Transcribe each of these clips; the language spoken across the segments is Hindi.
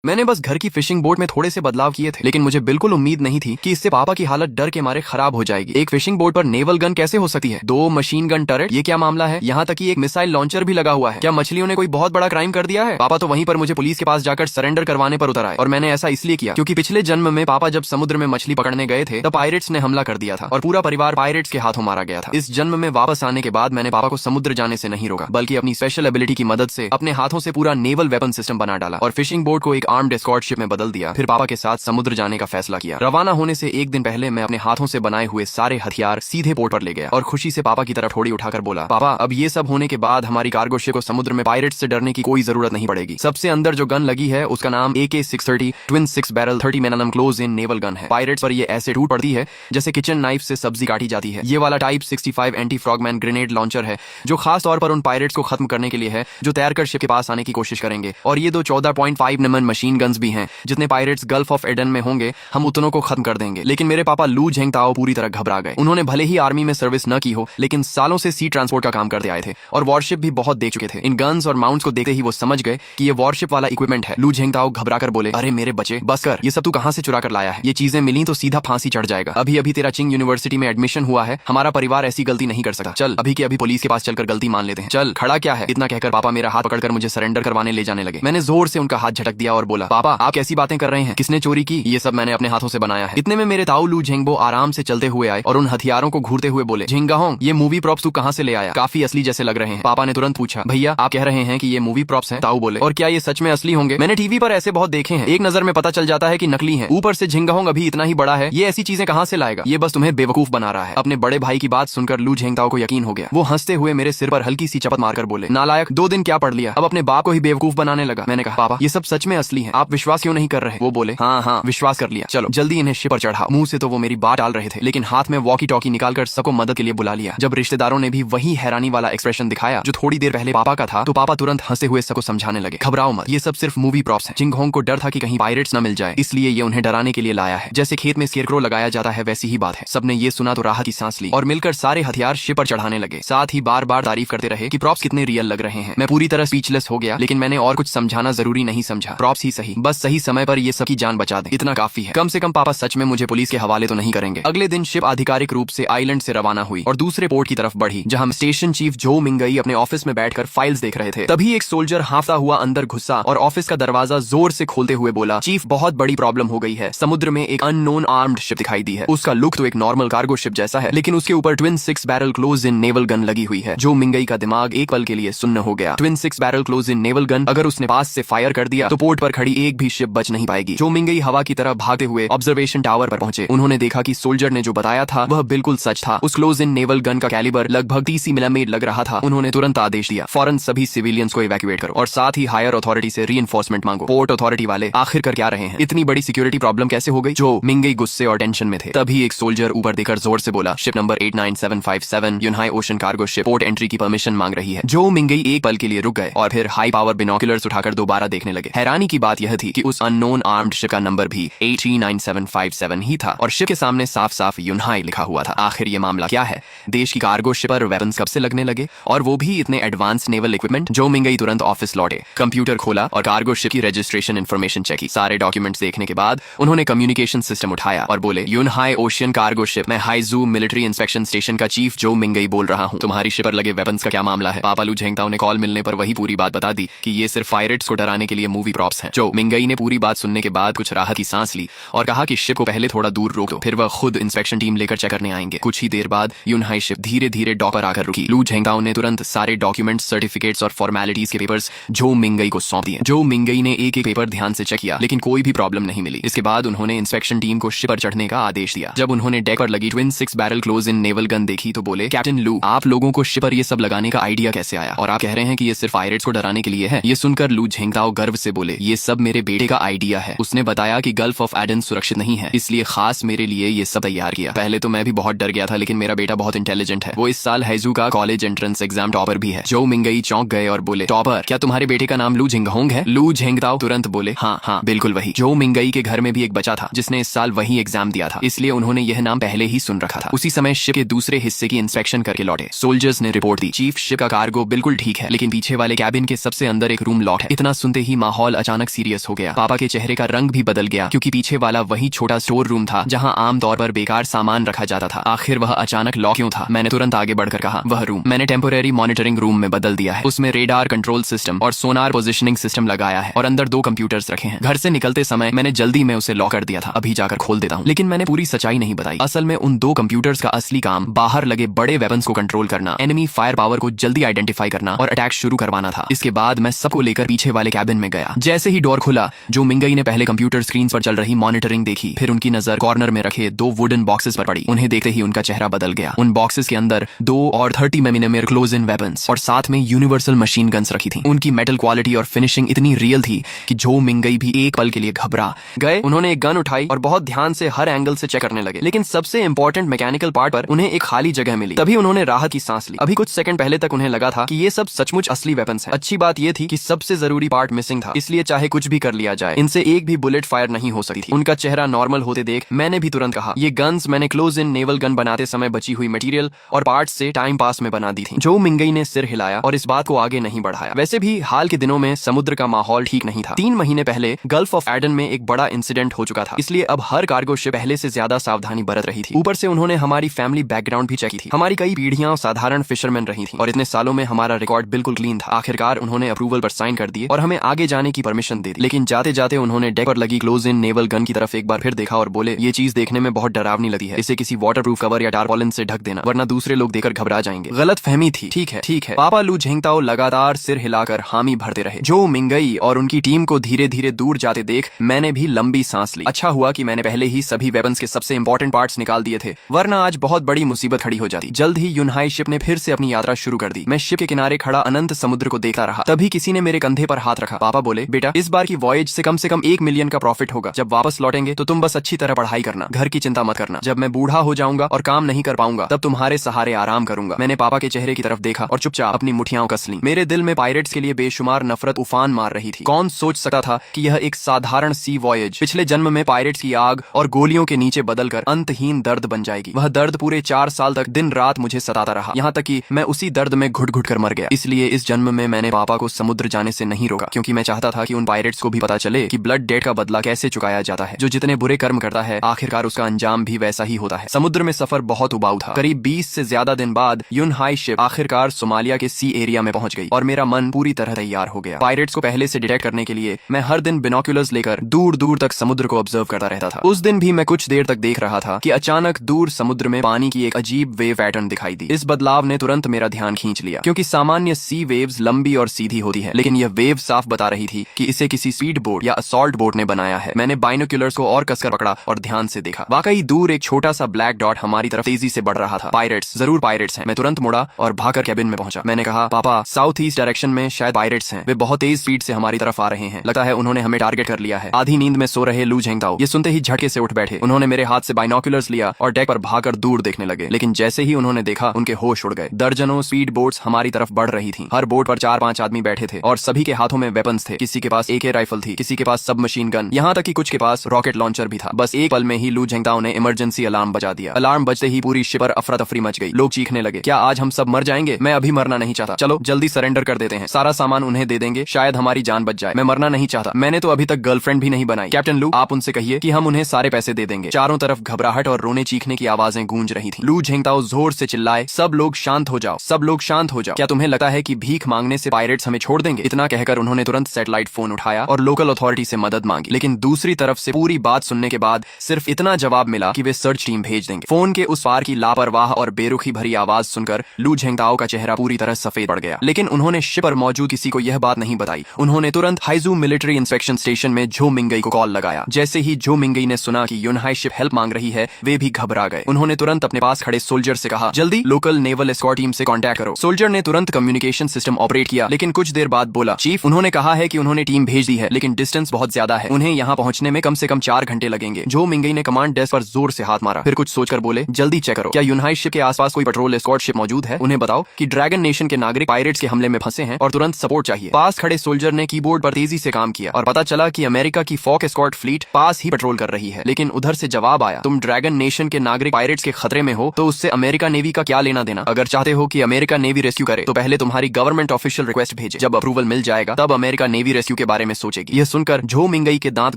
मैंने बस घर की फिशिंग बोट में थोड़े से बदलाव किए थे, लेकिन मुझे बिल्कुल उम्मीद नहीं थी कि इससे पापा की हालत डर के मारे खराब हो जाएगी। एक फिशिंग बोट पर नेवल गन कैसे हो सकती है? 2 मशीन गन टर्रेट, ये क्या मामला है? यहाँ तक कि एक मिसाइल लॉन्चर भी लगा हुआ है। क्या मछलियों ने कोई बहुत बड़ा क्राइम कर दिया है? पापा तो वहीं पर मुझे पुलिस के पास जाकर सरेंडर करवाने पर उतर आए, और मैंने ऐसा इसलिए किया क्योंकि पिछले जन्म में पापा जब समुद्र में मछली पकड़ने गए थे तब पायरेट्स ने हमला कर दिया था और पूरा परिवार पायरेट्स के हाथों मारा गया था। इस जन्म में वापस आने के बाद मैंने पापा को समुद्र जाने से नहीं रोका, बल्कि अपनी स्पेशल एबिलिटी की मदद से अपने हाथों से पूरा नेवल वेपन सिस्टम बना डाला और फिशिंग बोट को एक आर्म्ड एस्कॉर्ट शिप में बदल दिया। फिर पापा के साथ समुद्र जाने का फैसला किया। रवाना होने से एक दिन पहले मैं अपने हाथों से बनाए हुए सारे हथियार सीधे पोर्ट पर ले गया और खुशी से पापा की तरफ थोड़ी उठाकर बोला, पापा अब ये सब होने के बाद हमारी कार्गो शिप को समुद्र में पायरेट्स से डरने की कोई जरूरत नहीं पड़ेगी। सबसे अंदर जो गन लगी है उसका नाम AK-630 twin 6 barrel 30 mm close in naval gun है। पायरेट्स पर ये ऐसे टूट पड़ती है जैसे किचन नाइफ से सब्जी काटी जाती है। ये वाला टाइप 65 एंटी फ्रॉगमैन ग्रेनेड लॉन्चर है जो खास तौर पर उन पायरेट्स को खत्म करने के लिए है जो तैरकर शिप के पास आने की कोशिश करेंगे। और ये 2 14.5 mm मशीन गन्स भी हैं। जितने पायरेट्स गल्फ ऑफ एडन में होंगे हम उतनों को खत्म कर देंगे। लेकिन मेरे पापा लू झेंगताओ पूरी तरह घबरा गए। उन्होंने भले ही आर्मी में सर्विस न की हो, लेकिन सालों से सी ट्रांसपोर्ट का काम करते आए थे और वॉरशिप भी बहुत देख चुके थे। इन गन्स और माउंट्स को देखते ही वो समझ गए कि ये वॉरशिप वाला इक्विपमेंट है। लू झेंगताओ घबराकर बोले, अरे मेरे बच्चे बस कर, ये सब तू कहां से चुरा कर लाया है? ये चीजें मिली तो सीधा फांसी चढ़ जाएगा। अभी अभी तेरा चिंग यूनिवर्सिटी में एडमिशन हुआ है, हमारा परिवार ऐसी गलती नहीं कर सकता। चल अभी के अभी पुलिस के पास चलकर गलती मान लेते हैं। चल खड़ा क्या है? इतना कहकर पापा मेरा हाथ पकड़कर मुझे सरेंडर करवाने ले जाने लगे। मैंने जोर से उनका हाथ झटक दिया और बोला, पापा आप कैसी बातें कर रहे हैं? किसने चोरी की? ये सब मैंने अपने हाथों से बनाया है। इतने में मेरे ताऊ लू झेंगबो आराम से चलते हुए आए और उन हथियारों को घूरते हुए बोले, झिंगाहोंग ये मूवी प्रॉप्स तू कहां से ले आया? काफी असली जैसे लग रहे हैं। पापा ने तुरंत पूछा, भैया आप कह रहे हैं कि ये मूवी प्रॉप्स हैं? ताऊ बोले, और क्या ये सच में असली होंगे? मैंने टीवी पर ऐसे बहुत देखे हैं, एक नजर में पता चल जाता है कि नकली हैं। ऊपर से झिंगाहोंग अभी इतना ही बड़ा है, ये ऐसी चीजें कहां से लाएगा? ये बस तुम्हें बेवकूफ बना रहा है। अपने बड़े भाई की बात सुनकर लू झेंगताओ को यकीन हो गया। वो हंसते हुए मेरे सिर पर हल्की सी चपत मारकर बोले, नालायक 2 दिन क्या पढ़ लिया, अब अपने बाप को ही बेवकूफ बनाने लगा। मैंने कहा, पापा ये सब सच में असली है, आप विश्वास क्यों नहीं कर रहे? वो बोले, हाँ हाँ विश्वास कर लिया, चलो जल्दी इन्हें शिप पर चढ़ाओ। मुंह से तो वो मेरी बात टाल रहे थे, लेकिन हाथ में वॉकी टॉकी निकालकर सबको मदद के लिए बुला लिया। जब रिश्तेदारों ने भी वही हैरानी वाला एक्सप्रेशन दिखाया जो थोड़ी देर पहले पापा का था, तो पापा तुरंत हंसते हुए सबको समझाने लगे, घबराओ मत, ये सब सिर्फ मूवी प्रॉप्स हैं। झिंगाहोंग को डर था कि कहीं पायरेट्स न मिल जाए, इसलिए ये उन्हें डराने के लिए लाया है। जैसे खेत में स्केरक्रो लगाया जाता है वैसी ही बात है। सबने ये सुना तो राहत की सांस ली और मिलकर सारे हथियार शिप पर चढ़ाने लगे। साथ ही बार बार तारीफ करते रहे कि प्रॉप्स कितने रियल लग रहे हैं। मैं पूरी तरह स्पीचलेस हो गया, लेकिन मैंने और कुछ समझाना जरूरी नहीं समझा। प्रॉप्स ही सही, बस सही समय पर ये सबकी जान बचा दें, इतना काफी है। कम से कम पापा सच में मुझे पुलिस के हवाले तो नहीं करेंगे। अगले दिन शिप आधिकारिक रूप से आइलैंड से रवाना हुई और दूसरे पोर्ट की तरफ बढ़ी, जहां स्टेशन चीफ जो मिंगई अपने ऑफिस में बैठकर फाइल्स देख रहे थे। तभी एक सोल्जर हांफता हुआ अंदर घुसा और ऑफिस का दरवाजा जोर से खोलते हुए बोला, चीफ बहुत बड़ी प्रॉब्लम हो गई है, समुद्र में एक अननोन आर्म्ड शिप दिखाई दी है। उसका लुक तो एक नॉर्मल कार्गो शिप जैसा है, लेकिन उसके ऊपर twin 6 barrel close in naval gun लगी हुई है। जो मिंगई का दिमाग एक पल के लिए सुन्न हो गया। Twin 6 barrel close in naval gun, अगर उसने पास से फायर कर दिया तो पोर्ट पर खड़ी एक भी शिप बच नहीं पाएगी। जो मिंगई हवा की तरफ भागते हुए ऑब्जर्वेशन टावर पर पहुंचे। उन्होंने देखा कि सोल्जर ने जो बताया था वह बिल्कुल सच था। उस क्लोज इन नेवल गन का कैलिबर लगभग 30 मिलीमीटर लग रहा था। उन्होंने तुरंत आदेश दिया, फौरन सभी सिविलियंस को इवैक्यूएट करो और साथ ही हायर अथॉरिटी से रीइंफोर्समेंट मांगो। पोर्ट अथॉरिटी वाले आखिर कर क्या रहे हैं? इतनी बड़ी सिक्योरिटी प्रॉब्लम कैसे हो गई? जो मिंगई गुस्से और टेंशन में थे। तभी एक सोल्जर ऊपर देखकर जोर से बोला, ship number 89757 Yunhai ocean cargo ship port entry की परमिशन मांग रही है। जो मिंगई एक पल के लिए रुक गए और फिर हाई पावर बिनोकुलर्स उठाकर दोबारा देखने लगे। हैरानी की बात यह थी कि उस अननोन आर्म्ड शिप का नंबर भी 89757 ही था और शिप के सामने साफ साफ यूनहाई लिखा हुआ था। आखिर ये मामला क्या है? देश की कार्गो शिप पर वेपन्स कब से लगने लगे, और वो भी इतने एडवांस नेवल इक्विपमेंट? जो मिंगई तुरंत ऑफिस लौटे, कंप्यूटर खोला और कार्गो शिप की रजिस्ट्रेशन इन्फॉर्मेशन चेक की। सारे डॉक्यूमेंट्स देखने के बाद उन्होंने कम्युनिकेशन सिस्टम उठाया और बोले, यूनहाई ओशियन कार्गो शिप, मैं हाइजू मिलिट्री इंस्पेक्शन स्टेशन का चीफ जो मिंगई बोल रहा हूँ। तुम्हारी शिप पर लगे वेपन्स का क्या मामला है? पापा लू झेंगताओ ने कॉल मिलने पर वही पूरी बात बता दी कि ये सिर्फ पायरेट्स को डराने के लिए मूवी प्रॉप्स हैं। जो मिंगई ने पूरी बात सुनने के बाद कुछ राहत की सांस ली और कहा कि शिप को पहले थोड़ा दूर रोक दो, फिर वह खुद इंस्पेक्शन टीम लेकर चेक करने आएंगे। कुछ ही देर बाद यूनहाई शिप धीरे धीरे डॉक पर आकर रुकी। लू झेंगताओ ने तुरंत सारे डॉक्यूमेंट्स, सर्टिफिकेट्स और फॉर्मेलिटीज के पेपर्स जो मिंगई को सौंप दिए। जो मिंगई ने एक एक पेपर ध्यान से चेक किया, लेकिन कोई भी प्रॉब्लम नहीं मिली। इसके बाद उन्होंने इंस्पेक्शन टीम को शिप पर चढ़ने का आदेश दिया। जब उन्होंने डेक पर लगी twin 6 barrel close in naval gun देखी तो बोले, कैप्टन लू, आप लोगों को शिप पर ये सब लगाने का आइडिया कैसे आया? और आप कह रहे हैं कि ये सिर्फ पायरेट्स को डराने के लिए है? ये सुनकर लू झेंगताओ गर्व से बोले, ये सब मेरे बेटे का आइडिया है। उसने बताया कि गल्फ ऑफ एडन सुरक्षित नहीं है, इसलिए खास मेरे लिए ये सब तैयार किया। पहले तो मैं भी बहुत डर गया था, लेकिन मेरा बेटा बहुत इंटेलिजेंट है। वो इस साल हैजू का कॉलेज एंट्रेंस एग्जाम टॉपर भी है। जो मिंगई चौंक गए और बोले, टॉपर, क्या तुम्हारे बेटे का नाम लू झिंगाहोंग है? लू झेंगताओ तुरंत बोले, हाँ हाँ बिल्कुल वही। जो मिंगई के घर में भी एक बच्चा था जिसने इस साल वही एग्जाम दिया था, इसलिए उन्होंने यह नाम पहले ही सुन रखा था। उसी समय शिप के दूसरे हिस्से की इंस्पेक्शन करके लौटे। सोल्जर्स ने रिपोर्ट दी, चीफ शिप का कार्गो बिल्कुल ठीक है, लेकिन पीछे वाले कैबिन के सबसे अंदर एक रूम लॉक है। इतना सुनते ही माहौल अचानक अचानक सीरियस हो गया। पापा के चेहरे का रंग भी बदल गया क्योंकि पीछे वाला वही छोटा स्टोर रूम था जहाँ आमतौर पर बेकार सामान रखा जाता था। आखिर वह अचानक लॉक क्यों था? मैंने तुरंत आगे बढ़कर कहा, वह रूम मैंने टेम्पोरेरी मॉनिटरिंग रूम में बदल दिया है। उसमें रेडार कंट्रोल सिस्टम और सोनार पोजिशनिंग सिस्टम लगाया है और अंदर 2 कंप्यूटर्स रखे हैं। घर से निकलते समय मैंने जल्दी में उसे लॉक कर दिया था, अभी जाकर खोल देता हूँ। लेकिन मैंने पूरी सच्चाई नहीं बताई। असल में उन 2 कंप्यूटर्स का असली काम बाहर लगे बड़े वेपन्स को कंट्रोल करना, एनिमी फायर पावर को जल्दी आइडेंटिफाई करना और अटैक शुरू करवाना था। इसके बाद मैं सबको लेकर पीछे वाले कैबिन में गया। जैसे ही डोर खुला, जो मिंगई ने पहले कंप्यूटर स्क्रीन पर चल रही मॉनिटरिंग देखी, फिर उनकी नजर कॉर्नर में रखे 2 वुडन बॉक्सेस पर पड़ी। उन्हें देखते ही उनका चेहरा बदल गया। उन बॉक्सेस के अंदर 2 और 30 मिलीमीटर क्लोज इन वेपन्स और साथ में यूनिवर्सल मशीन गन्स रखी थी। उनकी मेटल क्वालिटी और फिनिशिंग इतनी रियल थी कि जो मिंगई भी एक पल के लिए घबरा गए। उन्होंने एक गन उठाई और बहुत ध्यान से हर एंगल से चेक करने लगे, लेकिन सबसे इंपॉर्टेंट मैकेनिकल पार्ट पर उन्हें एक खाली जगह मिली। तभी उन्होंने राहत की सांस ली। अभी कुछ सेकंड पहले तक उन्हें लगा था कि ये सब सचमुच असली वेपन्स हैं। अच्छी बात ये थी कि सबसे जरूरी पार्ट मिसिंग था, इसलिए चाहे कुछ भी कर लिया जाए, इनसे एक भी बुलेट फायर नहीं हो सकती थी। उनका चेहरा नॉर्मल होते देख मैंने भी तुरंत कहा, ये गन्स मैंने क्लोज इन नेवल गन बनाते समय बची हुई मटेरियल और पार्ट्स से टाइम पास में बना दी थी। जो मिंगई ने सिर हिलाया और इस बात को आगे नहीं बढ़ाया। वैसे भी हाल के दिनों में समुद्र का माहौल ठीक नहीं था। 3 महीने पहले गल्फ ऑफ एडन में एक बड़ा इंसिडेंट हो चुका था, इसलिए अब हर कार्गो शिप पहले से ज्यादा सावधानी बरत रही थी। ऊपर से उन्होंने हमारी फैमिली बैकग्राउंड भी चेक की थी। हमारी कई पीढ़ियां साधारण फिशरमैन रही थी और इतने सालों में हमारा रिकॉर्ड बिल्कुल क्लीन था। आखिरकार उन्होंने अप्रूवल पर साइन कर दिए और हमें आगे जाने की परमिशन दे दी। लेकिन जाते जाते उन्होंने डेक पर लगी क्लोज इन नेवल गन की तरफ एक बार फिर देखा और बोले, ये चीज देखने में बहुत डरावनी लगी है, इसे किसी वाटरप्रूफ कवर या टारपॉलिन से ढक देना, वरना दूसरे लोग देखकर घबरा जाएंगे। गलत फहमी थी। ठीक है ठीक है। पापा लू झेंगताओ लगातार सिर हिलाकर हामी भरते रहे। जो मिंगई और उनकी टीम को धीरे धीरे दूर जाते देख मैंने भी लंबी सांस ली। अच्छा हुआ कि मैंने पहले ही सभी वेपन्स के सबसे इंपॉर्टेंट पार्ट्स निकाल दिए थे, वरना आज बहुत बड़ी मुसीबत खड़ी हो जाती। जल्द ही यूनहाई शिप ने फिर से अपनी यात्रा शुरू कर दी। मैं शिप के किनारे खड़ा अनंत समुद्र को देखता रहा। तभी किसी ने मेरे कंधे पर हाथ रखा। पापा बोले, बेटा इस बार की वॉयज से कम 1 मिलियन का प्रॉफिट होगा। जब वापस लौटेंगे तो तुम बस अच्छी तरह पढ़ाई करना, घर की चिंता मत करना। जब मैं बूढ़ा हो जाऊंगा और काम नहीं कर पाऊंगा तब तुम्हारे सहारे आराम करूंगा। मैंने पापा के चेहरे की तरफ देखा और चुपचाप अपनी मुठियां कस लीं। मेरे दिल में पायरेट्स के लिए बेशुमार नफरत उफान मार रही थी। कौन सोच सकता था कि यह एक साधारण सी वॉयज पिछले जन्म में पायरेट्स की आग और गोलियों के नीचे बदलकर अंतहीन दर्द बन जाएगी। वह दर्द पूरे 4 साल तक दिन रात मुझे सताता रहा, यहाँ तक कि मैं उसी दर्द में घुट घुट कर मर गया। इसलिए इस जन्म में मैंने पापा को समुद्र जाने से नहीं रोका, क्योंकि मैं चाहता था कि उन पायरेट्स को भी पता चले कि ब्लड डेट का बदला कैसे चुकाया जाता है। जो जितने बुरे कर्म करता है आखिरकार उसका अंजाम भी वैसा ही होता है। समुद्र में सफर बहुत उबाऊ था। करीब 20 से ज्यादा दिन बाद यूनहाई शिप आखिरकार सोमालिया के सी एरिया में पहुंच गई और मेरा मन पूरी तरह तैयार हो गया। पायरेट्स को पहले से डिटेक्ट करने के लिए मैं हर दिन बिनोक्यूलर्स लेकर दूर दूर तक समुद्र को ऑब्जर्व करता रहता था। उस दिन भी मैं कुछ देर तक देख रहा था कि अचानक दूर समुद्र में पानी की एक अजीब वेव पैटर्न दिखाई दी। इस बदलाव ने तुरंत मेरा ध्यान खींच लिया, क्योंकि सामान्य सी वेव्स लंबी और सीधी होती है, लेकिन यह वेव साफ बता रही थी कि इसे किसी स्पीड बोट या असॉल्ट बोट ने बनाया है। मैंने बाइनोक्यूलर्स को और कसकर पकड़ा और ध्यान से देखा। वाकई दूर एक छोटा सा ब्लैक डॉट हमारी तरफ तेजी से बढ़ रहा था। पायरेट्स, जरूर पायरेट्स हैं। मैं तुरंत मुड़ा और भागकर कैबिन में पहुंचा। मैंने कहा, पापा साउथ ईस्ट डायरेक्शन में शायद पायरेट्स हैं। वे बहुत तेज स्पीड से हमारी तरफ आ रहे हैं। लगता है उन्होंने हमें टारगेट कर लिया है। आधी नींद में सो रहे लू झेंगताओ ये सुनते ही झटके से उठ बैठे। उन्होंने मेरे हाथ से बाइनोक्यूलर्स लिया और डेक पर भागकर दूर देखने लगे। लेकिन जैसे ही उन्होंने देखा उनके होश उड़ गए। दर्जनों स्पीड बोट्स हमारी तरफ बढ़ रही थी। हर बोट पर 4-5 आदमी बैठे थे और सभी के हाथों में वेपन्स थे। किसी के पास AK राइफल थी, किसी के पास सब मशीन गन, यहाँ तक कि कुछ के पास रॉकेट लॉन्चर भी था। बस एक पल में ही लू झेंगताओ ने इमरजेंसी अलार्म बजा दिया। अलार्म बजते ही पूरी शिप पर अफरा तफरी मच गई। लोग चीखने लगे, क्या आज हम सब मर जाएंगे? मैं अभी मरना नहीं चाहता, चलो जल्दी सरेंडर कर देते हैं, सारा सामान उन्हें दे देंगे, शायद हमारी जान बच जाए। मैं मरना नहीं चाहता, मैंने तो अभी तक गर्लफ्रेंड भी नहीं बनाई। कैप्टन लू, आप उनसे कहिए कि हम उन्हें सारे पैसे दे देंगे। चारों तरफ घबराहट और रोने चीखने की आवाजें गूंज रही थी। लू झेंगताओ जोर से चिल्लाए, सब लोग शांत हो जाओ, सब लोग शांत हो जाओ। क्या तुम्हें लगता है कि भीख मांगने से पायरेट्स हमें छोड़ देंगे? इतना कहकर उन्होंने तुरंत सैटेलाइट फोन उठाया और लोकल अथॉरिटी से मदद मांगी। लेकिन दूसरी तरफ से पूरी बात सुनने के बाद सिर्फ इतना जवाब मिला कि वे सर्च टीम भेज देंगे। फोन के उस पार की लापरवाह और बेरुखी भरी आवाज सुनकर लू झेंगताओ का चेहरा पूरी तरह सफेद पड़ गया। लेकिन उन्होंने शिप पर मौजूद किसी को यह बात नहीं बताई। उन्होंने तुरंत हाइजू मिलिट्री इंस्पेक्शन स्टेशन में झो मिंगई को कॉल लगाया। जैसे ही झो मिंगई ने सुना कि यूनहाई शिप हेल्प मांग रही है, वे भी घबरा गए। उन्होंने तुरंत अपने पास खड़े सोल्जर से कहा, जल्दी लोकल नेवल एस्कॉर्ट टीम से कांटेक्ट करो। सोल्जर ने तुरंत कम्युनिकेशन सिस्टम ऑपरेट किया, लेकिन कुछ देर बाद बोला, चीफ उन्होंने कहा है कि उन्होंने टीम भेज दी है, लेकिन डिस्टेंस बहुत ज्यादा है, उन्हें यहाँ पहुंचने में कम से कम 4 घंटे लगेंगे। झो मिंगई ने कमांड डेस्क पर जोर से हाथ मारा, फिर कुछ सोचकर बोले, जल्दी चेक करो, क्या यूनहाई शिप के आसपास कोई पेट्रोल एस्कॉर्ट शिप मौजूद है? उन्हें बताओ कि ड्रैगन नेशन के नागरिक पायरेट्स के हमले में फंसे हैं और तुरंत सपोर्ट चाहिए। पास खड़े सोल्जर ने कीबोर्ड पर तेजी से काम किया और पता चला कि अमेरिका की फॉक एस्कॉर्ट फ्लीट पास ही पेट्रोल कर रही है। लेकिन उधर से जवाब आया, तुम ड्रैगन नेशन के नागरिक पायरेट्स के खतरे में हो तो उससे अमेरिका नेवी का क्या लेना देना? अगर चाहते हो कि अमेरिका नेवी रेस्क्यू करे तो पहले तुम्हारी गवर्नमेंट ऑफिशियल रिक्वेस्ट भेजे। जब अप्रूवल मिल जाएगा तब अमेरिका नेवी रेस्क्यू के बारे बारे में सोचेगी। यह सुनकर झो मिंगई के दांत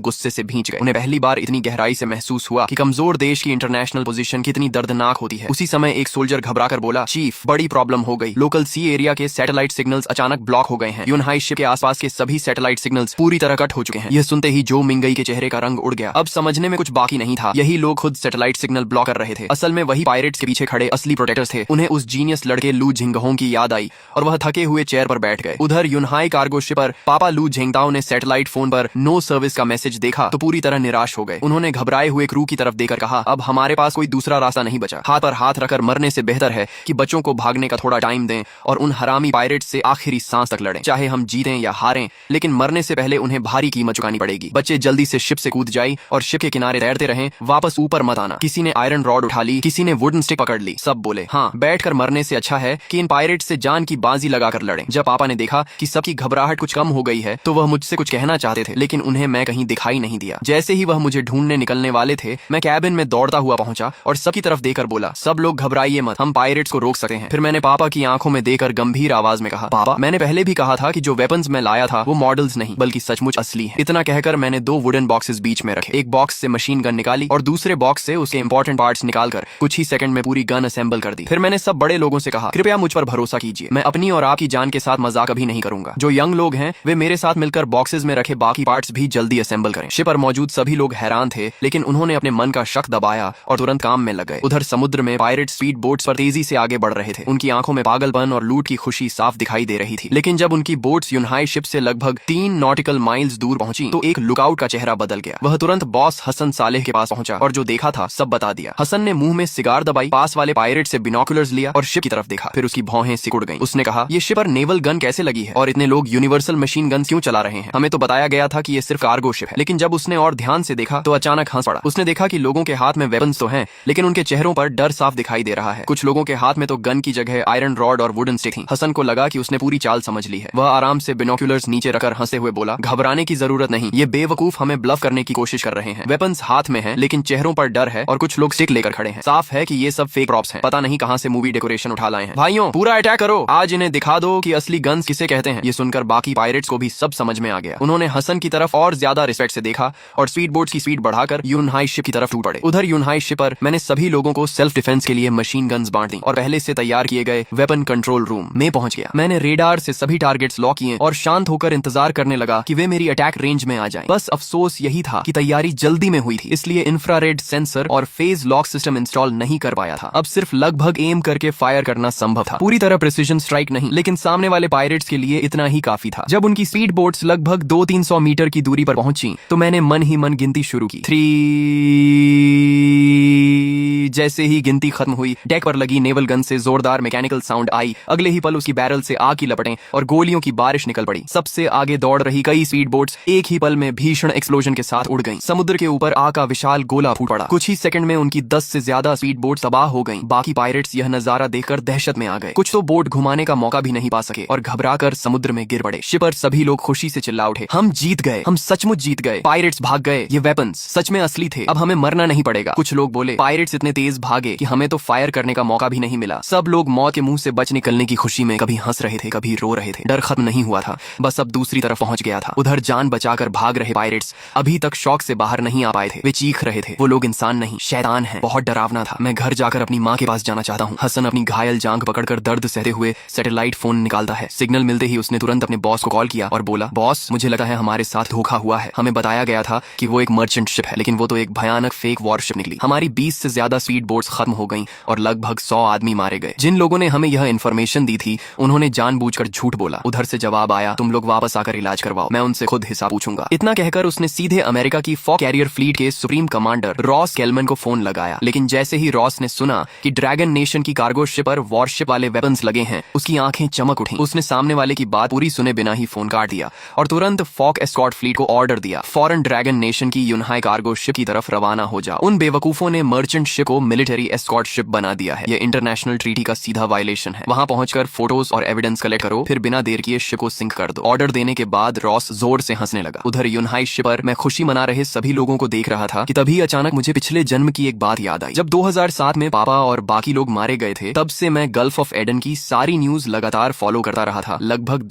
गुस्से से भींच गए। उन्हें पहली बार इतनी गहराई से महसूस हुआ कि कमजोर देश की इंटरनेशनल पोजीशन कितनी दर्दनाक होती है। उसी समय एक सोल्जर घबराकर बोला, चीफ, बड़ी प्रॉब्लम हो गई। लोकल सी एरिया के सैटेलाइट सिग्नल्स अचानक ब्लॉक हो गए हैं। यूनहाई शिप के आसपास के सभी सैटेलाइट सिग्नल्स पूरी तरह कट हो चुके हैं। यह सुनते ही झो मिंगई के चेहरे का रंग उड़ गया। अब समझने में कुछ बाकी नहीं था। यही लोग खुद सैटेलाइट सिग्नल ब्लॉक कर रहे थे। असल में वही पायरेट्स के पीछे खड़े असली प्रोटेक्टर्स थे। उन्हें उस जीनियस लड़के लू झिंगहोंग की याद आई और वह थके हुए चेयर पर बैठ गए। उधर यूनहाई कार्गो शिप पर पापा लू झेंगताओ ने सैटेलाइट फोन पर नो सर्विस का मैसेज देखा तो पूरी तरह निराश हो गए। उन्होंने घबराए हुए क्रू की तरफ देखकर कहा, अब हमारे पास कोई दूसरा रास्ता नहीं बचा। हाथ पर हाथ रखकर मरने से बेहतर है कि बच्चों को भागने का थोड़ा टाइम दें और उन हरामी पायरेट्स से आखिरी सांस तक लड़ें। चाहे हम जीतें या हारें, लेकिन मरने से पहले उन्हें भारी कीमत चुकानी पड़ेगी। बच्चे जल्दी से शिप से कूद जाए और शिप के किनारे तैरते रहें, वापस ऊपर मत आना। किसी ने आयरन रॉड उठा ली, किसी ने वुडन स्टिक पकड़ ली। सब बोले, हाँ, बैठकर मरने से अच्छा है कि इन पायरेट्स से जान की बाजी लगाकर लड़ें। जब पापा ने देखा कि सबकी घबराहट कुछ कम हो गई है तो वह मुझसे कुछ कहना चाहते थे, लेकिन उन्हें मैं कहीं दिखाई नहीं दिया। जैसे ही वह मुझे ढूंढने निकलने वाले थे, मैं कैबिन में दौड़ता हुआ पहुंचा और सबकी तरफ देखकर बोला, सब लोग घबराइए मत, हम पायरेट्स को रोक सकते हैं। फिर मैंने पापा की आंखों में देखकर गंभीर आवाज में कहा, पापा, मैंने पहले भी कहा था कि जो वेपन्स मैं लाया था वो मॉडल्स नहीं बल्कि सचमुच असली है। इतना कहकर मैंने 2 वुडन बॉक्सेस बीच में रखे। एक बॉक्स से मशीन गन निकाली और दूसरे बॉक्स से उसके इंपॉर्टेंट पार्ट्स निकालकर कुछ ही सेकंड में पूरी गन असेंबल कर दी। फिर मैंने सब बड़े लोगों से कहा, कृपया मुझ पर भरोसा कीजिए, मैं अपनी और आपकी जान के साथ मजाक कभी नहीं करूंगा। जो यंग लोग हैं वे मेरे साथ मिलकर बॉक्सेस में रखे बाकी पार्ट्स भी जल्दी असेंबल करें। शिप पर मौजूद सभी लोग हैरान थे, लेकिन उन्होंने अपने मन का शक दबाया और तुरंत काम में लग गए। उधर समुद्र में पायरेट स्पीड बोट्स पर तेजी से आगे बढ़ रहे थे। उनकी आंखों में पागलपन और लूट की खुशी साफ दिखाई दे रही थी। लेकिन जब उनकी बोट्स यूनहाई शिप से लगभग 3 नॉटिकल माइल्स दूर पहुंची तो एक लुकआउट का चेहरा बदल गया। वह तुरंत बॉस हसन सालेह के पास पहुंचा और जो देखा था सब बता दिया। हसन ने मुंह में सिगार दबाई, पास वाले पायरेट से बिनोकुलर्स लिया और शिप की तरफ देखा। फिर उसकी भौहें सिकुड़ गईं। उसने कहा, ये शिप पर नेवल गन कैसे लगी है और इतने लोग यूनिवर्सल मशीन गन क्यों चला रहे हैं? हमें तो बताया गया था कि ये सिर्फ कार्गो शिप है। लेकिन जब उसने और ध्यान से देखा तो अचानक हंस पड़ा। उसने देखा कि लोगों के हाथ में वेपन्स तो हैं, लेकिन उनके चेहरों पर डर साफ दिखाई दे रहा है। कुछ लोगों के हाथ में तो गन की जगह आयरन रॉड और वुडन स्टिक थी। हसन को लगा कि उसने पूरी चाल समझ ली है। वह आराम से बिनोकुलर्स नीचे रखकर हंसे हुए बोला, घबराने की जरूरत नहीं, ये बेवकूफ हमें ब्लफ करने की कोशिश कर रहे हैं। वेपन्स हाथ में है लेकिन चेहरों पर डर है और कुछ लोग स्टिक लेकर खड़े हैं। साफ है कि ये सब फेक प्रॉप्स हैं। पता नहीं कहां से मूवी डेकोरेशन उठा लाए हैं। भाइयों, पूरा अटैक करो, आज इन्हें दिखा दो कि असली गन्स किसे कहते हैं। ये सुनकर बाकी पायरेट्स को भी सब समझ में आ गया। उन्होंने हसन की तरफ और ज्यादा रिस्पेक्ट से देखा और स्पीड बोट्स की स्पीड बढ़ाकर यूनहाई शिप की तरफ टूट पड़े। उधर यूनहाई शिप पर मैंने सभी लोगों को सेल्फ डिफेंस के लिए मशीन गन्स बांट दी और पहले से तैयार किए गए वेपन कंट्रोल रूम में पहुंच गया। मैंने रेडार से सभी टारगेट्स लॉक किए और शांत होकर इंतजार करने लगा कि वे मेरी अटैक रेंज में आ जाएं। बस अफसोस यही था कि तैयारी जल्दी में हुई थी, इसलिए इंफ्रारेड सेंसर और फेज लॉक सिस्टम इंस्टॉल नहीं कर पाया था। अब सिर्फ लगभग एम करके फायर करना संभव था। पूरी तरह प्रिसिजन स्ट्राइक नहीं, लेकिन सामने वाले पायरेट्स के लिए इतना ही काफी था। जब उनकी स्पीड बोट्स लगभग 200-300 मीटर की दूरी पर पहुंची तो मैंने मन ही मन गिनती शुरू की। 3। जैसे ही गिनती खत्म हुई, डेक पर लगी नेवल गन से जोरदार मैकेनिकल साउंड आई। अगले ही पल उसकी बैरल से आग की लपटें और गोलियों की बारिश निकल पड़ी। सबसे आगे दौड़ रही कई स्पीड बोट्स एक ही पल में भीषण एक्सप्लोजन के साथ उड़ गईं। समुद्र के ऊपर आग का विशाल गोला फूट पड़ा। कुछ ही सेकंड में उनकी 10 से ज्यादा स्पीड बोट तबाह हो गईं। बाकी पायरेट्स यह नजारा देखकर दहशत में आ गए। कुछ तो बोट घुमाने का मौका भी नहीं पा सके और घबराकर समुद्र में गिर पड़े। शिप पर सभी लोग खुशी से चिल्ला उठे, हम जीत गए, हम सचमुच जीत गए, पायरेट्स भाग गए, ये वेपन्स सच में असली थे, अब हमें मरना नहीं पड़ेगा। कुछ लोग बोले, पायरेट्स इतने तेज भागे कि हमें तो फायर करने का मौका भी नहीं मिला। सब लोग मौत के मुंह से बच निकलने की खुशी में कभी हंस रहे थे, कभी रो रहे थे। डर खत्म नहीं हुआ था, बस अब दूसरी तरफ पहुंच गया था। उधर जान बचाकर भाग रहे पायरेट्स अभी तक शौक से बाहर नहीं आ पाए थे। वे चीख रहे थे, वो लोग इंसान नहीं शैतान हैं। बहुत डरावना था। मैं घर जाकर अपनी माँ के पास जाना चाहता हूँ। हसन अपनी घायल जांघ पकड़कर दर्द सहते हुए सैटेलाइट फोन निकालता है। सिग्नल मिलते ही उसने तुरंत अपने बॉस को कॉल किया और बोला, बॉस, मुझे लगता है हमारे साथ धोखा हुआ है। हमें बताया गया था कि वो एक मर्चेंट शिप है, लेकिन वो तो एक भयानक फेक वॉरशिप निकली। हमारी 20 से ज्यादा स्पीड बोट्स खत्म हो गईं और लगभग 100 आदमी मारे गए। जिन लोगों ने हमें यह इन्फॉर्मेशन दी थी उन्होंने जानबूझकर झूठ बोला। उधर से जवाब आया, तुम लोग वापस आकर इलाज करवाओ, मैं उनसे खुद हिसाब पूछूंगा। इतना कहकर उसने सीधे अमेरिका की फॉक कैरियर फ्लीट के सुप्रीम कमांडर रॉस केल्मन को फोन लगाया। लेकिन जैसे ही रॉस ने सुना कि ड्रैगन नेशन की कार्गो शिप पर वॉरशिप वाले वेपन्स लगे हैं, उसकी आंखें चमक उठी। उसने सामने वाले की बात पूरी सुने बिना ही फोन काट दिया और तुरंत फॉक एस्कॉर्ट फ्लीट को ऑर्डर दिया, फौरन ड्रैगन नेशन की यूनहाई कार्गो शिप की तरफ रवाना हो जाओ। उन बेवकूफों ने मर्चेंट शिप को को मिलिट्री एस्कॉर्ट शिप बना दिया है। ये इंटरनेशनल ट्रीटी का सीधा वायलेशन है। वहां पहुंचकर फोटोज और एविडेंस कलेक्ट करो, फिर बिना देर किए शिप को सिंक कर दो। ऑर्डर देने के बाद रॉस जोर से हंसने लगा। उधर यूनहाई शिप पर मैं खुशी मना रहे सभी लोगों को देख रहा था कि तभी अचानक मुझे पिछले जन्म की एक बात याद आई। जब 2007 में पापा और बाकी लोग मारे गए थे, तब से मैं गल्फ ऑफ एडन की सारी न्यूज लगातार फॉलो करता रहा था। लगभग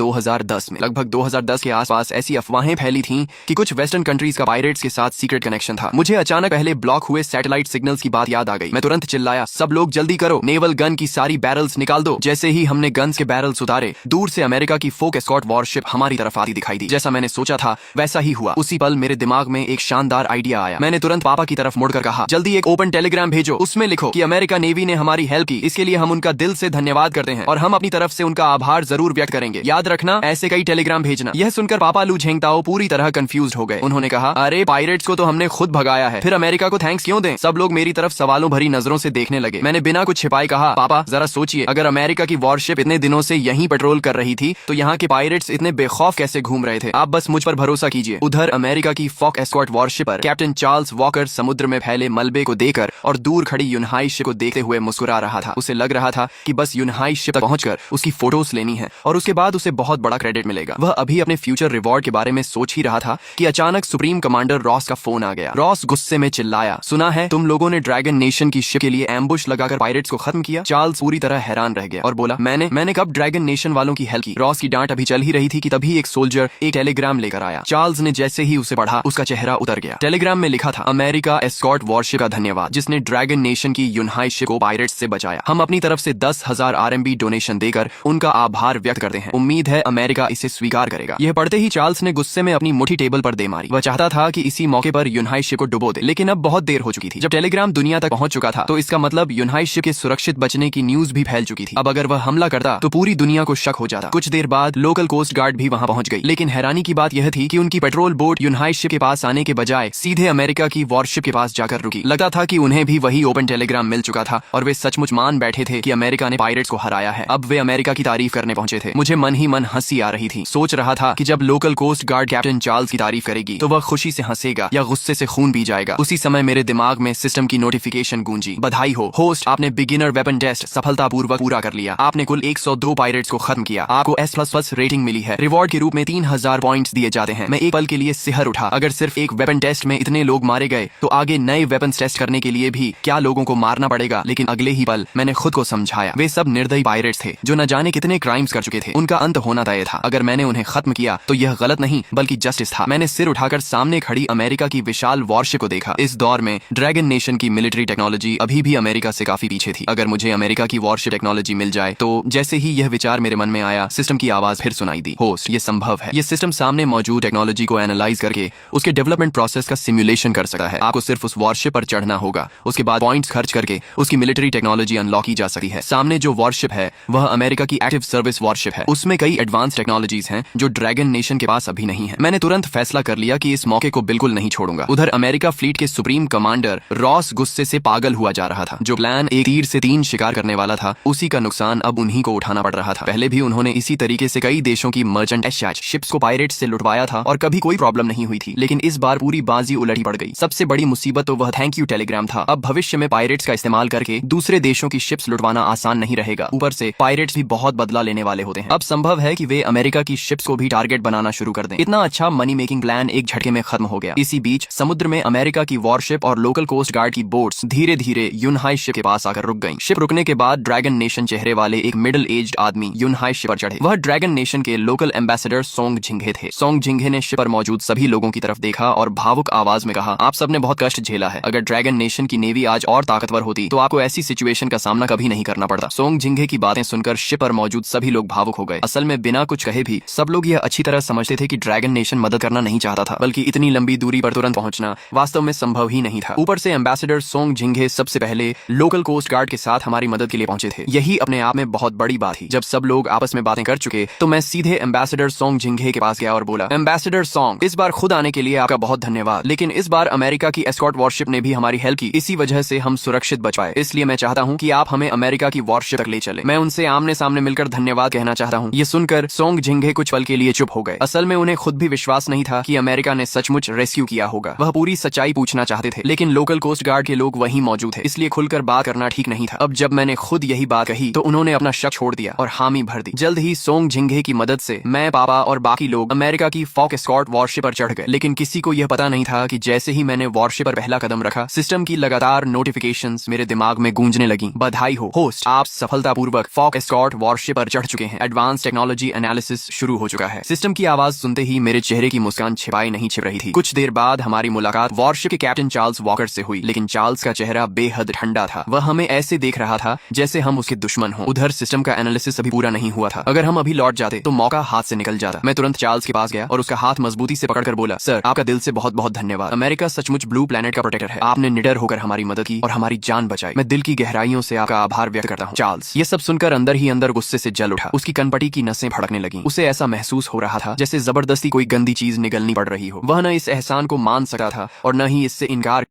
2010 के आसपास ऐसी अफवाहें फैली थीं कि कुछ वेस्टर्न कंट्रीज का पायरेट्स के साथ सीक्रेट कनेक्शन था। मुझे अचानक पहले ब्लॉक हुए सैटेलाइट सिग्नल्स की बात याद आ गई। मैं तुरंत चिल्लाया, सब लोग जल्दी करो, नेवल गन की सारी बैरल्स निकाल दो। जैसे ही हमने गन्स के बैरल्स उतारे, दूर से अमेरिका की फोक एस्कॉर्ट वॉरशिप हमारी तरफ आती दिखाई दी। जैसा मैंने सोचा था वैसा ही हुआ। उसी पल मेरे दिमाग में एक शानदार आइडिया आया। मैंने तुरंत पापा की तरफ मुड़कर कहा, जल्दी एक ओपन टेलीग्राम भेजो, उसमें लिखो कि अमेरिका नेवी ने हमारी हेल्प की, इसके लिए हम उनका दिल से धन्यवाद करते हैं और हम अपनी तरफ से उनका आभार जरूर व्यक्त करेंगे। याद रखना, ऐसे कई टेलीग्राम भेजना। यह सुनकर पापा लू झेंगताओ पूरी तरह कंफ्यूज हो गए। उन्होंने कहा, अरे पायरेट्स को तो हमने खुद भगाया है, फिर अमेरिका को थैंक्स क्यों दें? सब लोग मेरी तरफ सवालों भरी नजरों से देखने लगे। मैंने बिना कुछ छिपाए कहा, पापा जरा सोचिए, अगर अमेरिका की वॉरशिप इतने दिनों से यहीं पेट्रोल कर रही थी तो यहाँ के पायरेट्स इतने बेखौफ कैसे घूम रहे थे? आप बस मुझ पर भरोसा कीजिए। उधर अमेरिका की फोक एस्कॉर्ट वॉरशिप पर कैप्टन चार्ल्स वॉकर समुद्र में फैले मलबे को देखकर और दूर खड़ी यूनहाई शिप को देखते हुए मुस्कुरा रहा था। उसे लग रहा था कि बस यूनहाई शिप तक पहुंचकर उसकी फोटोज लेनी है और उसके बाद उसे बहुत बड़ा क्रेडिट मिलेगा। वह अभी अपने फ्यूचर रिवॉर्ड के बारे में सोच ही रहा था कि अचानक सुप्रीम कमांडर रॉस का फोन आ गया। रॉस गुस्से में चिल्लाया, सुना है तुम लोगों ने ड्रैगन नेशन की शिप के लिए एम्बुश लगाकर पायरेट्स को खत्म किया? चार्ल्स पूरी तरह हैरान रह गया और बोला, मैंने कब ड्रैगन नेशन वालों की हेल्प की? रॉस की डांट अभी चल ही रही थी कि तभी एक सोल्जर एक टेलीग्राम लेकर आया। चार्ल्स ने जैसे ही उसे पढ़ा, उसका चेहरा उतर गया। टेलीग्राम में लिखा था, अमेरिका एस्कॉर्ट वॉरशिप का धन्यवाद, जिसने ड्रैगन नेशन की यूनहाई शिप को पायरेट्स से बचाया। हम अपनी तरफ से 10,000 RMB डोनेशन देकर उनका आभार व्यक्त करते हैं। उम्मीद है अमेरिका इसे स्वीकार करेगा। यह पढ़ते ही चार्ल्स ने गुस्से में अपनी मुट्ठी टेबल पर दे मारी। वह चाहता था कि इसी मौके पर यूनहाई शिप को डुबो दे, लेकिन अब बहुत देर हो चुकी थी। जब टेलीग्राम दुनिया तक पहुंच चुका था तो इसका मतलब यूनहाई शिप के सुरक्षित बचने की न्यूज भी फैल चुकी थी। अब अगर वह हमला करता तो पूरी दुनिया को शक हो जाता। कुछ देर बाद लोकल कोस्ट गार्ड भी वहां पहुंच गई, लेकिन हैरानी की बात यह थी कि उनकी पेट्रोल बोट यूनहाई शिप के पास आने के बजाय सीधे अमेरिका की वॉरशिप के पास जाकर रुकी। लगता था कि उन्हें भी वही ओपन टेलीग्राम मिल चुका था और वे सचमुच मान बैठे थे कि अमेरिका ने पायरेट्स को हराया है। अब वे अमेरिका की तारीफ करने पहुंचे थे। मुझे मन ही मन हंसी आ रही थी। सोच रहा था कि जब local coast guard captain Charles की तारीफ करेगी तो वह खुशी से हंसेगा या गुस्से से खून पी जाएगा। उसी समय मेरे दिमाग में सिस्टम की नोटिफिकेशन गूंजी, बधाई हो होस्ट, आपने बिगिनर वेपन टेस्ट सफलतापूर्वक पूरा कर लिया। आपने कुल 102 पायरेट्स को खत्म किया। आपको S++ रेटिंग मिली है। रिवॉर्ड के रूप में 3000 पॉइंट्स दिए जाते हैं। मैं एक पल के लिए सिहर उठा। अगर सिर्फ एक वेपन टेस्ट में इतने लोग मारे गए तो आगे नए वेपन टेस्ट करने के लिए भी क्या लोगों को मारना पड़ेगा? लेकिन अगले ही पल मैंने खुद को समझाया, वे सब निर्दयी पायरेट्स थे जो न जाने कितने क्राइम्स कर चुके थे। उनका अंत होना तय था। अगर मैंने उन्हें खत्म किया तो यह गलत नहीं बल्कि जस्टिस था। मैंने सिर उठाकर सामने खड़ी अमेरिका की विशाल वॉरशिप को देखा। इस दौर में ड्रैगन नेशन की मिलिट्री टेक्नोलॉजी अभी भी अमेरिका से काफी पीछे थी। अगर मुझे अमेरिका की वॉरशिप टेक्नोलॉजी मिल जाए तो जैसे ही यह विचार मेरे मन में आया, सिस्टम की आवाज फिर सुनाई दी, होस्ट ये संभव है। ये सिस्टम सामने मौजूद टेक्नोलॉजी को एनालाइज करके उसके डेवलपमेंट प्रोसेस का सिमुलेशन कर सकता है। आपको सिर्फ उस वॉरशिप पर चढ़ना होगा, उसके बाद पॉइंट्स खर्च करके उसकी मिलिट्री टेक्नोलॉजी अनलॉक की जा सकती है। सामने जो वॉरशिप है वह अमेरिका की एक्टिव सर्विस वॉरशिप है। उसमें कई एडवांस टेक्नोलॉजीज हैं जो ड्रैगन नेशन के पास अभी नहीं है। मैंने तुरंत फैसला कर लिया कि इस मौके को बिल्कुल नहीं छोड़ूंगा। उधर अमेरिका फ्लीट के सुप्रीम कमांडर रॉस गुस्से से पागल हुआ जा रहा था। जो प्लान एक तीर से 3 शिकार करने वाला था, उसी का नुकसान अब उन्हीं को उठाना पड़ रहा था। पहले भी उन्होंने इसी तरीके से कई देशों की मर्चेंट शिप्स को पायरेट्स से लुटवाया था और कभी कोई प्रॉब्लम नहीं हुई थी, लेकिन इस बार पूरी बाजी उलटी पड़ गई। सबसे बड़ी मुसीबत तो वह थैंक यू टेलीग्राम था। अब भविष्य में पायरेट्स का इस्तेमाल करके दूसरे देशों की शिप्स लुटवाना आसान नहीं रहेगा। ऊपर से पायरेट्स भी बहुत बदला लेने वाले होते हैं। अब संभव है कि वे अमेरिका की शिप्स को भी टारगेट बनाना शुरू कर दें। इतना अच्छा मनी मेकिंग प्लान एक झटके में खत्म हो गया। इसी बीच समुद्र में अमेरिका की वॉरशिप और लोकल कोस्ट गार्ड की बोट्स धीरे धीरे यूनहाई शिप के पास आकर रुक गईं। शिप रुकने के बाद ड्रैगन नेशन चेहरे वाले एक मिडिल एज्ड आदमी यूनहाई शिप पर चढ़े। वह ड्रैगन नेशन के लोकल एम्बेसडर सोंग झिंगे थे। सोंग झिंगे ने शिप पर मौजूद सभी लोगों की तरफ देखा और भावुक आवाज में कहा, आप सबने बहुत कष्ट झेला है। अगर ड्रैगन नेशन की नेवी आज और ताकतवर होती तो आपको ऐसी सिचुएशन का सामना कभी नहीं करना पड़ता। सोंग झिंगे की बातें सुनकर शिप पर मौजूद सभी लोग भावुक हो गए। असल में बिना कुछ कहे भी सब लोग यह अच्छी तरह समझते थे कि ड्रैगन नेशन मदद करना नहीं चाहता था, बल्कि इतनी लंबी दूरी पर तुरंत पहुंचना वास्तव में संभव ही नहीं था। ऊपर से एम्बेसडर सोंग झिंगे सबसे पहले लोकल कोस्ट गार्ड के साथ हमारी मदद के लिए पहुंचे थे। यही अपने आप में बहुत बड़ी बात थी। जब सब लोग आपस में बातें कर चुके तो मैं सीधे एम्बेसडर सोंग झिंगे के पास गया और बोला, एम्बेसडर सोंग, इस बार खुद आने के लिए आपका बहुत धन्यवाद, लेकिन इस बार अमेरिका की एस्कॉर्ट वॉरशिप ने भी हमारी हेल्प की। इसी वजह से हम सुरक्षित बच पाए। इसलिए मैं चाहता हूँ कि आप हमें अमेरिका की वॉरशिप तक ले चले। मैं उनसे आमने सामने मिलकर धन्यवाद कहना चाहता हूँ। ये सुनकर सोंग झिंगे कुछ पल के लिए चुप हो गए। असल में उन्हें खुद भी विश्वास नहीं था कि अमेरिका ने सचमुच रेस्क्यू किया होगा। वह पूरी सच्चाई पूछना चाहते थे, लेकिन लोकल कोस्ट गार्ड के लोग वहीं नहीं मौजूद थे, इसलिए खुलकर बात करना ठीक नहीं था। अब जब मैंने खुद यही बात कही तो उन्होंने अपना शक छोड़ दिया और हामी भर दी। जल्द ही सोंग झिंगे की मदद से मैं, पापा और बाकी लोग अमेरिका की फॉक एस्कॉर्ट वॉरशिप पर चढ़ गए। लेकिन किसी को यह पता नहीं था कि जैसे ही मैंने वॉरशिप पर पहला कदम रखा, सिस्टम की लगातार नोटिफिकेशंस मेरे दिमाग में गूंजने लगी। बधाई हो होस्ट, आप सफलतापूर्वक फॉक एस्कॉर्ट वॉरशिप पर चढ़ चुके हैं। एडवांस टेक्नोलॉजी एनालिसिस शुरू हो चुका है। सिस्टम की आवाज सुनते ही मेरे चेहरे की मुस्कान छिपाई नहीं छिप रही थी। कुछ देर बाद हमारी मुलाकात वॉरशिप के कैप्टन चार्ल्स वॉकर से हुई, लेकिन चार्ल्स का चेहरा बेहद ठंडा था। वह हमें ऐसे देख रहा था जैसे हम उसके दुश्मन हों। उधर सिस्टम का एनालिसिस अभी पूरा नहीं हुआ था। अगर हम अभी लौट जाते तो मौका हाथ से निकल जाता। मैं तुरंत चार्ल्स के पास गया और उसका हाथ मजबूती से पकड़कर बोला, सर, आपका दिल से बहुत बहुत धन्यवाद। अमेरिका सचमुच ब्लू प्लेनेट का प्रोटेक्टर है। आपने निडर होकर हमारी मदद की और हमारी जान बचाई। मैं दिल की गहराइयों से आपका आभार व्यक्त करता हूँ। चार्ल्स ये सब सुनकर अंदर ही अंदर गुस्से से जल उठा। उसकी कनपटी की नसें भड़कने लगी। उसे ऐसा महसूस हो रहा था जैसे जबरदस्ती कोई गंदी चीज निगलनी पड़ रही हो। वह न इस एहसान को मान सकता था और न ही इससे इनकार